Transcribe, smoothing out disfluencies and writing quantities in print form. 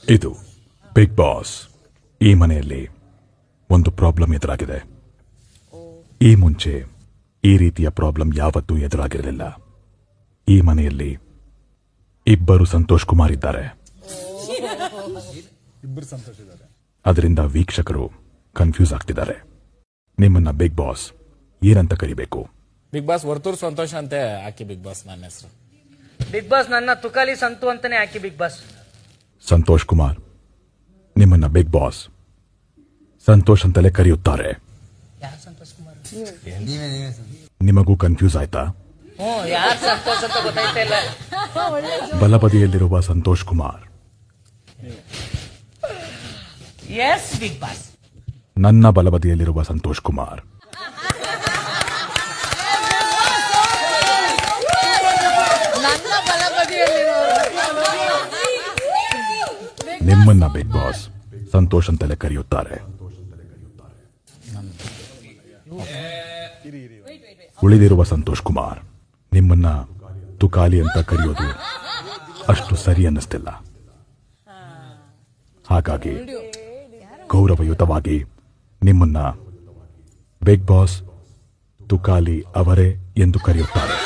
ಇದು big boss. ಈ ಮನೆಯಲ್ಲಿ ಒಂದು ಪ್ರಾಬ್ಲಮ್ ಎದುರಾಗಿದೆ. ಈ ಮುಂಚೆ ಈ ರೀತಿಯ ಪ್ರಾಬ್ಲಮ್ ಯಾವತ್ತೂ ಎದುರಾಗಿರಲಿಲ್ಲ. ಈ ಮನೆಯಲ್ಲಿ ಇಬ್ಬರು ಸಂತೋಷ್ ಕುಮಾರ್ ಇದ್ದಾರೆ. ಅದರಿಂದ ವೀಕ್ಷಕರು ಕನ್ಫ್ಯೂಸ್ ಆಗ್ತಿದ್ದಾರೆ. ನಿಮ್ಮನ್ನ ಬಿಗ್ ಬಾಸ್ ಏನಂತ ಕರಿಬೇಕು? ಬಿಗ್ ಬಾಸ್ ವರ್ತೂರ್ ಸಂತೋಷ ಅಂತೆ ಹಾಕಿ ಬಿಗ್ ಬಾಸ್. ನನ್ನ ಹೆಸರು ಬಿಗ್ ಬಾಸ್ ನನ್ನ ತುಕಾಲಿ ಸಂತು ಅಂತಾನೆ ಹಾಕಿ ಬಿಗ್ ಬಾಸ್. ಸಂತೋಷ್ ಕುಮಾರ್, ನಿಮ್ಮನ್ನ ಬಿಗ್ ಬಾಸ್ ಸಂತೋಷ್ ಅಂತಲೇ ಕರೆಯುತ್ತಾರೆ. ನಿಮಗೂ ಕನ್ಫ್ಯೂಸ್ ಆಯ್ತಾ? ಯಾರು ಸಂತೋಷ್ ಅಂತ ಗೊತ್ತಾಯ್ತಾ ಇಲ್ಲ. ಬಲಬದಿಯಲ್ಲಿರುವ Santosh Kumar, yes big boss. ನನ್ನ ಬಲಬದಿಯಲ್ಲಿರುವ ಸಂತೋಷ್ ಕುಮಾರ್. ನಿಮ್ಮನ್ನ ಬಿಗ್ ಬಾಸ್ ಸಂತೋಷ್ ಅಂತಲೇ ಕರೆಯುತ್ತಾರೆ. ಉಳಿದಿರುವ ಸಂತೋಷ್ ಕುಮಾರ್, ನಿಮ್ಮನ್ನ ತುಕಾಲಿ ಅಂತ ಕರೆಯೋದು ಅಷ್ಟು ಸರಿ ಅನ್ನಿಸ್ತಿಲ್ಲ. ಹಾಗಾಗಿ ಗೌರವಯುತವಾಗಿ ನಿಮ್ಮನ್ನ ಬಿಗ್ ಬಾಸ್ ತುಕಾಲಿ ಅವರೇ ಎಂದು ಕರೆಯುತ್ತಾರೆ.